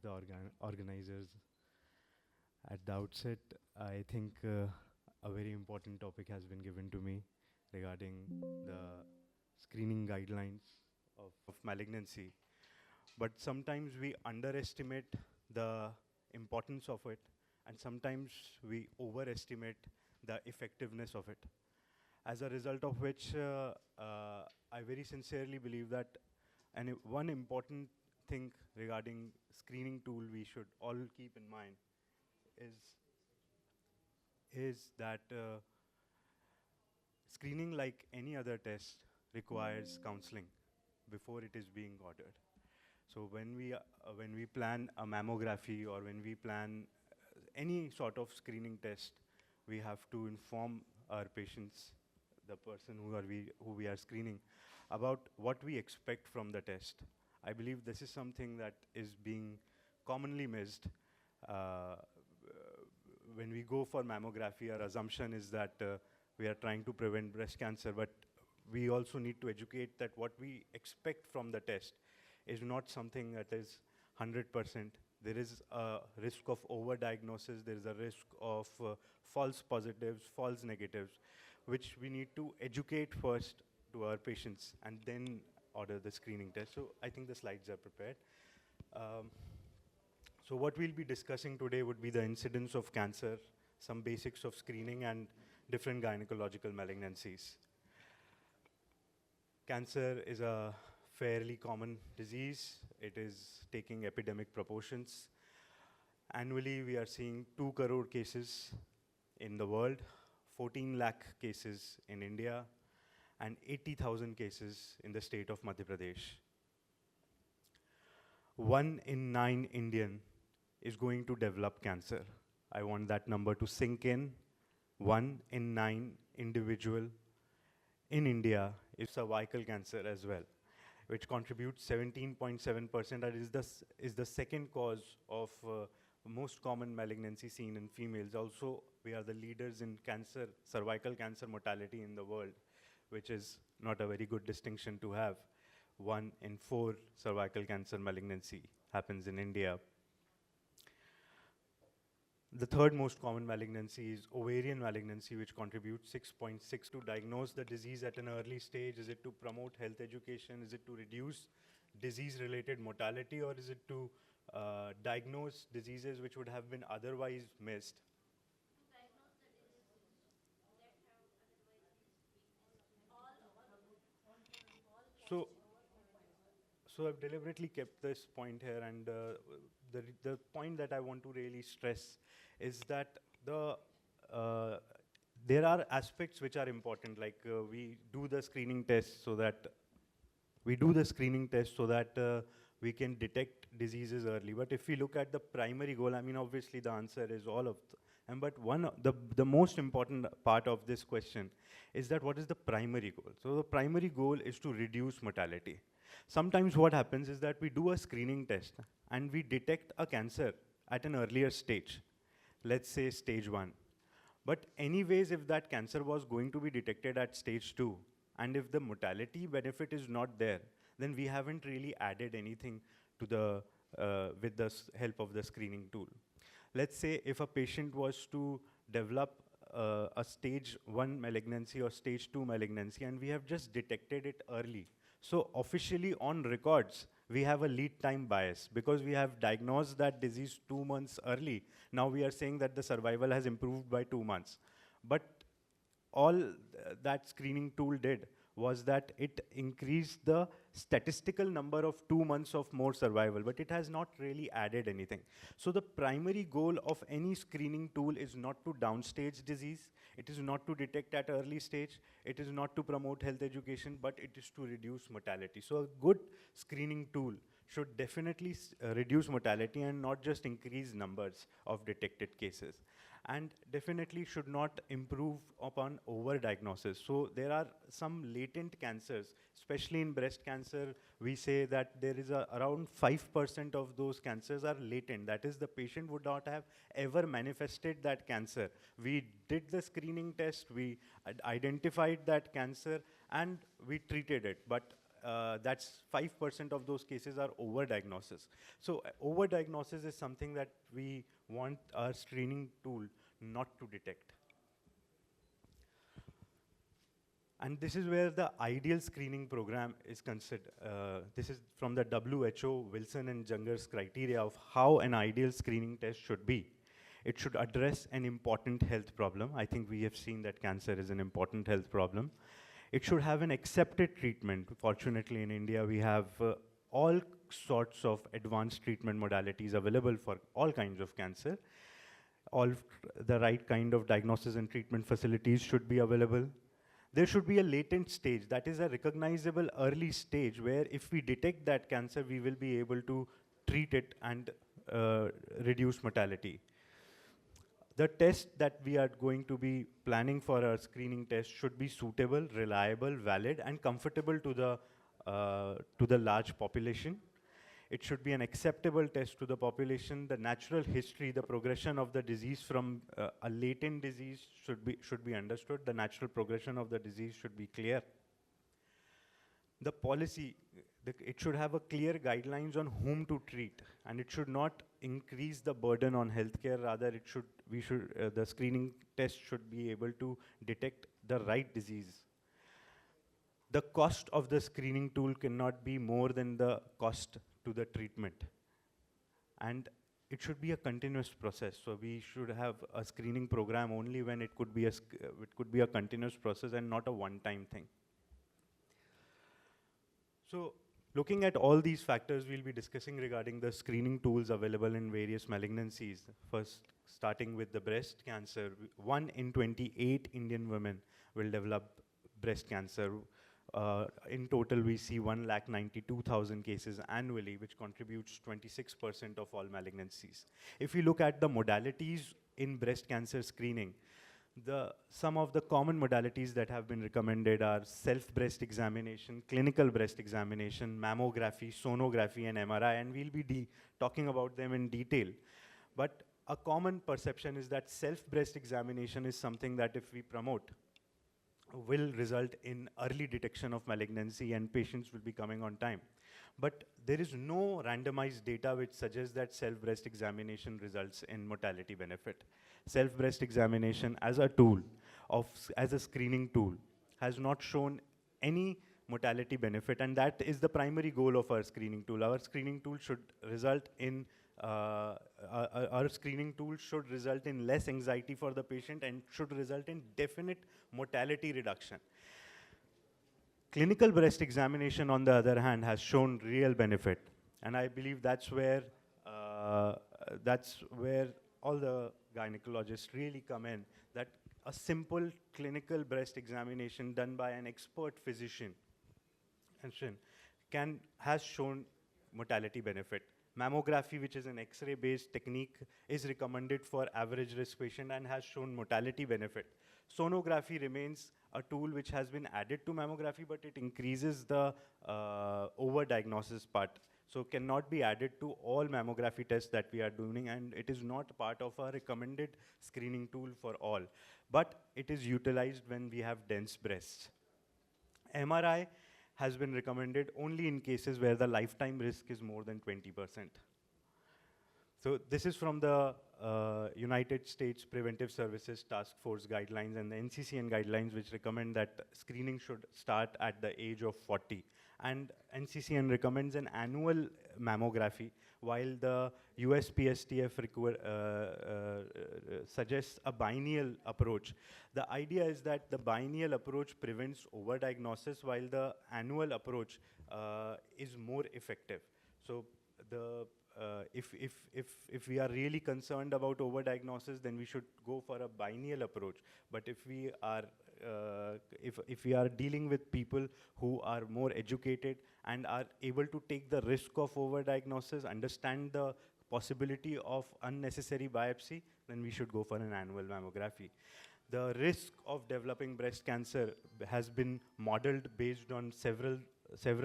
the organizers. At the outset, I think a very important topic has been given to me regarding the screening guidelines of malignancy. But sometimes we underestimate the importance of it, and sometimes we overestimate the effectiveness of it. As a result of which, I very sincerely believe that one important thing regarding screening tool we should all keep in mind is that screening, like any other test, requires counseling before it is being ordered. So when we plan a mammography or when we plan any sort of screening test, we have to inform our patients, the person who we are screening, about what we expect from the test. I believe this is something that is being commonly missed. When we go for mammography, our assumption is that we are trying to prevent breast cancer, but we also need to educate that what we expect from the test is not something that is 100%. There is a risk of overdiagnosis, there is a risk of false positives, false negatives, which we need to educate first to our patients and then order the screening test. So I think the slides are prepared. So what we'll be discussing today would be the incidence of cancer, some basics of screening, and different gynecological malignancies. Cancer is a fairly common disease. It is taking epidemic proportions. Annually, we are seeing 2 crore cases in the world, 14 lakh cases in India, and 80,000 cases in the state of Madhya Pradesh. 1 in 9 Indian is going to develop cancer. I want that number to sink in. 1 in 9 individual in India is cervical cancer as well, which contributes 17.7%. That is the second cause of most common malignancy seen in females. Also, we are the leaders in cancer, cervical cancer mortality in the world, which is not a very good distinction to have. 1 in 4 cervical cancer malignancy happens in India. The third most common malignancy is ovarian malignancy, which contributes 6.6. To diagnose the disease at an early stage? Is it to promote health education? Is it to reduce disease-related mortality? Or is it to diagnose diseases which would have been otherwise missed? So I've deliberately kept this point here, and the point that I want to really stress is that there are aspects which are important, like we do the screening test so that we can detect diseases early. But if we look at the primary goal, I mean, obviously the answer is all of them. But the most important part of this question is that what is the primary goal? So the primary goal is to reduce mortality. Sometimes what happens is that we do a screening test and we detect a cancer at an earlier stage, let's say stage 1. But anyways, if that cancer was going to be detected at stage 2, and if the mortality benefit is not there, then we haven't really added anything to the with the help of the screening tool. Let's say if a patient was to develop a stage 1 malignancy or stage 2 malignancy, and we have just detected it early. So officially on records, we have a lead time bias because we have diagnosed that disease 2 months early. Now we are saying that the survival has improved by 2 months. But all that screening tool did was that it increased the statistical number of 2 months of more survival, but it has not really added anything. So the primary goal of any screening tool is not to downstage disease, it is not to detect at early stage, it is not to promote health education, but it is to reduce mortality. So a good screening tool should definitely reduce mortality and not just increase numbers of detected cases. And definitely should not improve upon overdiagnosis. So there are some latent cancers, especially in breast cancer. We say that there is around 5% of those cancers are latent. That is, the patient would not have ever manifested that cancer. We did the screening test, we identified that cancer, and we treated it. But that's 5% of those cases are overdiagnosis. So overdiagnosis is something that we want our screening tool not to detect. And this is where the ideal screening program is considered. This is from the WHO, Wilson and Junger's criteria of how an ideal screening test should be. It should address an important health problem. I think we have seen that cancer is an important health problem. It should have an accepted treatment. Fortunately, in India, we have all sorts of advanced treatment modalities available for all kinds of cancer. All the right kind of diagnosis and treatment facilities should be available. There should be a latent stage, that is a recognizable early stage where if we detect that cancer, we will be able to treat it and reduce mortality. The test that we are going to be planning for our screening test should be suitable, reliable, valid, and comfortable to the large population. It should be an acceptable test to the population. The natural history, the progression of the disease from a latent disease should be understood. The natural progression of the disease should be clear. The policy, it should have a clear guidelines on whom to treat, and it should not increase the burden on healthcare. Rather, the screening test should be able to detect the right disease. The cost of the screening tool cannot be more than the cost to the treatment. And it should be a continuous process. So we should have a screening program only when it could be a continuous process and not a one-time thing. So looking at all these factors, we'll be discussing regarding the screening tools available in various malignancies. First, starting with the breast cancer, 1 in 28 Indian women will develop breast cancer. In total, we see 192,000 cases annually, which contributes 26% of all malignancies. If we look at the modalities in breast cancer screening, some of the common modalities that have been recommended are self-breast examination, clinical breast examination, mammography, sonography, and MRI, and we'll be talking about them in detail. But a common perception is that self-breast examination is something that if we promote, will result in early detection of malignancy and patients will be coming on time. But there is no randomized data which suggests that self-breast examination results in mortality benefit. Self-breast examination as a tool, as a screening tool, has not shown any mortality benefit, and that is the primary goal of our screening tool. Our screening tool should result in less anxiety for the patient and should result in definite mortality reduction. Clinical breast examination, on the other hand, has shown real benefit, and I believe that's where all the gynecologists really come in, that a simple clinical breast examination done by an expert physician has shown mortality benefit. Mammography, which is an X-ray based technique, is recommended for average risk patient and has shown mortality benefit. Sonography remains a tool which has been added to mammography, but it increases the overdiagnosis part. So cannot be added to all mammography tests that we are doing, and it is not part of our recommended screening tool for all. But it is utilized when we have dense breasts. MRI has been recommended only in cases where the lifetime risk is more than 20%. So this is from the United States Preventive Services Task Force guidelines and the NCCN guidelines, which recommend that screening should start at the age of 40. And NCCN recommends an annual mammography, while the USPSTF suggests a biennial approach. The idea is that the biennial approach prevents overdiagnosis, while the annual approach is more effective. So if we are really concerned about overdiagnosis, then we should go for a biennial approach. But if we are dealing with people who are more educated and are able to take the risk of overdiagnosis, understand the possibility of unnecessary biopsy, then we should go for an annual mammography. The risk of developing breast cancer has been modeled based on several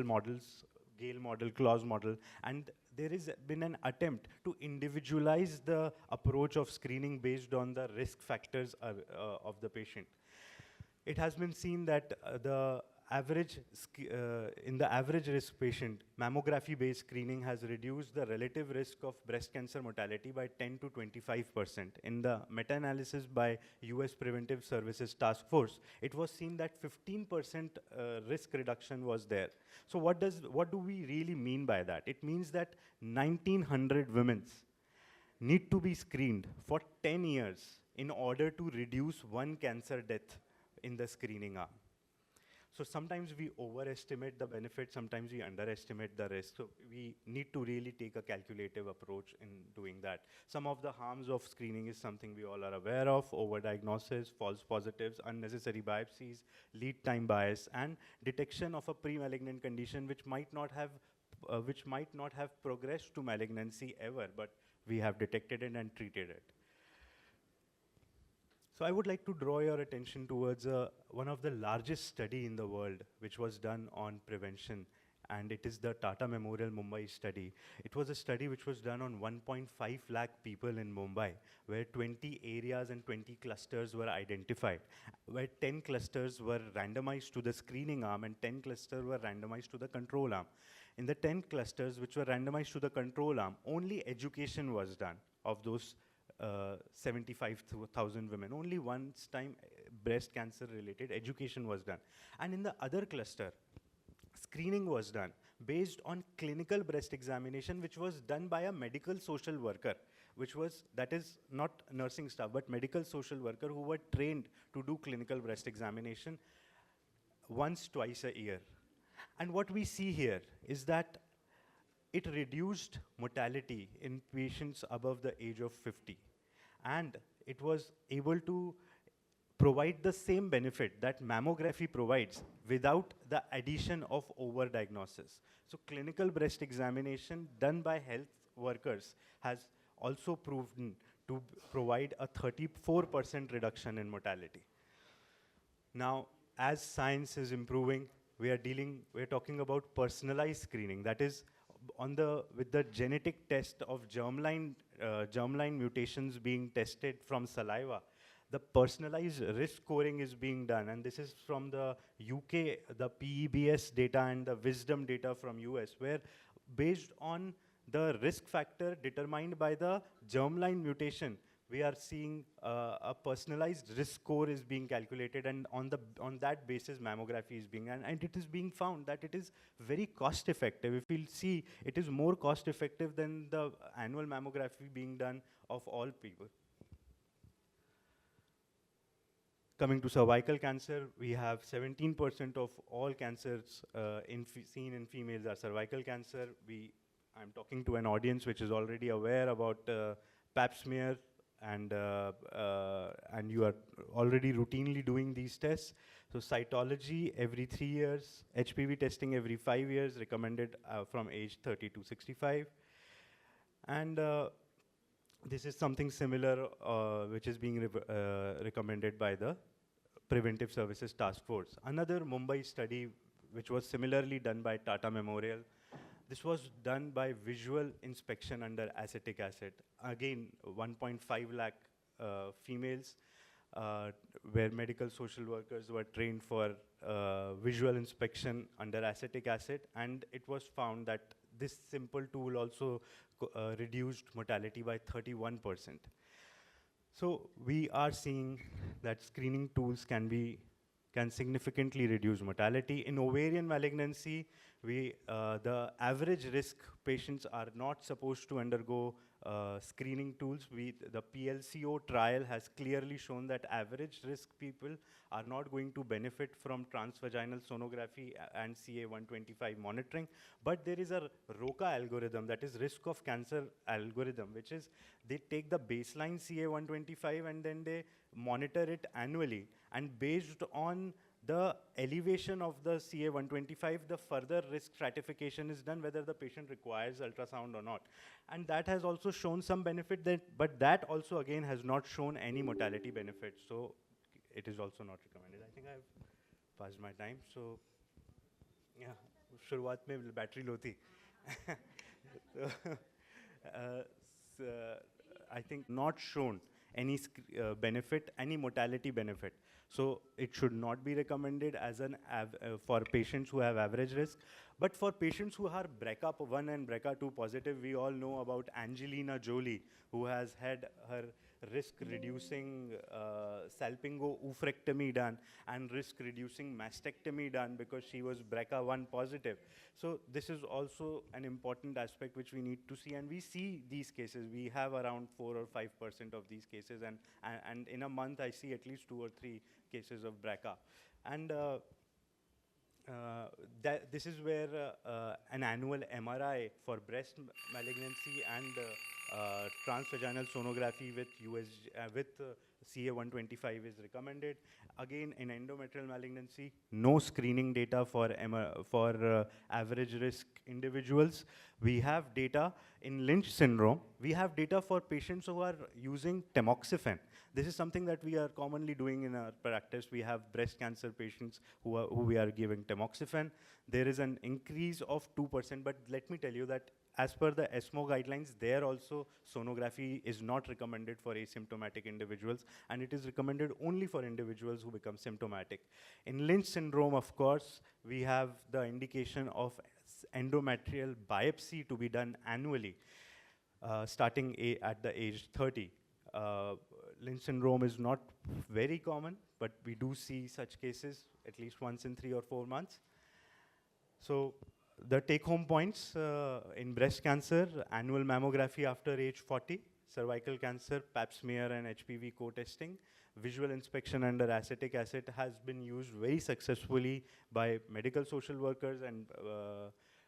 models, Gale model, Claus model, and there has been an attempt to individualize the approach of screening based on the risk factors of the patient. It has been seen that the in the average risk patient, mammography-based screening has reduced the relative risk of breast cancer mortality by 10 to 25%. In the meta-analysis by US Preventive Services Task Force, it was seen that 15% risk reduction was there. So what do we really mean by that? It means that 1900 women need to be screened for 10 years in order to reduce one cancer death in the screening arm. So sometimes we overestimate the benefit, sometimes we underestimate the risk. So we need to really take a calculative approach in doing that. Some of the harms of screening is something we all are aware of: overdiagnosis, false positives, unnecessary biopsies, lead time bias, and detection of a pre-malignant condition which might not have progressed to malignancy ever, but we have detected it and treated it. So I would like to draw your attention towards one of the largest study in the world, which was done on prevention, and it is the Tata Memorial Mumbai study. It was a study which was done on 1.5 lakh people in Mumbai, where 20 areas and 20 clusters were identified, where 10 clusters were randomized to the screening arm and 10 clusters were randomized to the control arm. In the 10 clusters which were randomized to the control arm, only education was done of those 75,000 women. Only once time breast cancer related education was done. And in the other cluster, screening was done based on clinical breast examination, which was done by a medical social worker, that is not nursing staff, but medical social worker who were trained to do clinical breast examination twice a year. And what we see here is that it reduced mortality in patients above the age of 50. And it was able to provide the same benefit that mammography provides without the addition of overdiagnosis. So clinical breast examination done by health workers has also proven to provide a 34% reduction in mortality. Now, as science is improving, we're talking about personalized screening. That is, with the genetic test of germline mutations being tested from saliva, the personalized risk scoring is being done. And this is from the UK, the PEBS data and the Wisdom data from US, where based on the risk factor determined by the germline mutation, we are seeing a personalized risk score is being calculated, and on that basis mammography is being, and it is being found that it is very cost effective. If you'll see, it is more cost effective than the annual mammography being done of all people. Coming to cervical cancer, we have 17% of all cancers seen in females are cervical cancer. I'm talking to an audience which is already aware about pap smear, and you are already routinely doing these tests. So cytology every 3 years, HPV testing every 5 years, recommended from age 30 to 65. And this is something similar which is being recommended by the Preventive Services Task Force. Another Mumbai study which was similarly done by Tata Memorial. This was done by visual inspection under acetic acid. Again, 1.5 lakh females, where medical social workers were trained for visual inspection under acetic acid, and it was found that this simple tool also reduced mortality by 31%. So we are seeing that screening tools can significantly reduce mortality. In ovarian malignancy, the average risk patients are not supposed to undergo screening tools. The PLCO trial has clearly shown that average risk people are not going to benefit from transvaginal sonography and CA125 monitoring. But there is a ROCA algorithm, that is risk of cancer algorithm, which is they take the baseline CA125 and then they monitor it annually. And based on the elevation of the CA125, the further risk stratification is done, whether the patient requires ultrasound or not. And that has also shown some benefit, but that also again has not shown any mortality benefit. So it is also not recommended. I think I've passed my time. So yeah, शुरुआत में battery low थी. I think not shown any benefit, any mortality benefit. So it should not be recommended as for patients who have average risk. But for patients who are BRCA1 and BRCA2 positive, we all know about Angelina Jolie, who has had her risk-reducing salpingo-oophorectomy done and risk-reducing mastectomy done because she was BRCA1 positive. So this is also an important aspect which we need to see, and we see these cases. We have around 4 or 5% of these cases, and in a month I see at least 2 or 3 cases of BRCA. And this is where an annual MRI for breast malignancy and transvaginal sonography with CA125 is recommended. Again, in endometrial malignancy, no screening data for average risk individuals. We have data in Lynch syndrome. We have data for patients who are using tamoxifen. This is something that we are commonly doing in our practice. We have breast cancer patients who we are giving tamoxifen. There is an increase of 2%, but let me tell you that as per the ESMO guidelines, there also sonography is not recommended for asymptomatic individuals, and it is recommended only for individuals who become symptomatic. In Lynch syndrome, of course, we have the indication of endometrial biopsy to be done annually, starting at the age 30. Lynch syndrome is not very common, but we do see such cases at least once in 3 or 4 months. So the take-home points in breast cancer: annual mammography after age 40, cervical cancer, pap smear and HPV co-testing. Visual inspection under acetic acid has been used very successfully by medical social workers and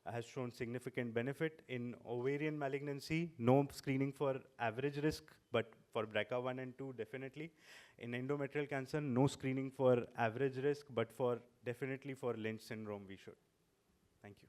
has shown significant benefit. In ovarian malignancy, no screening for average risk, but for BRCA1 and 2, definitely. In endometrial cancer, no screening for average risk, but definitely for Lynch syndrome, we should. Thank you.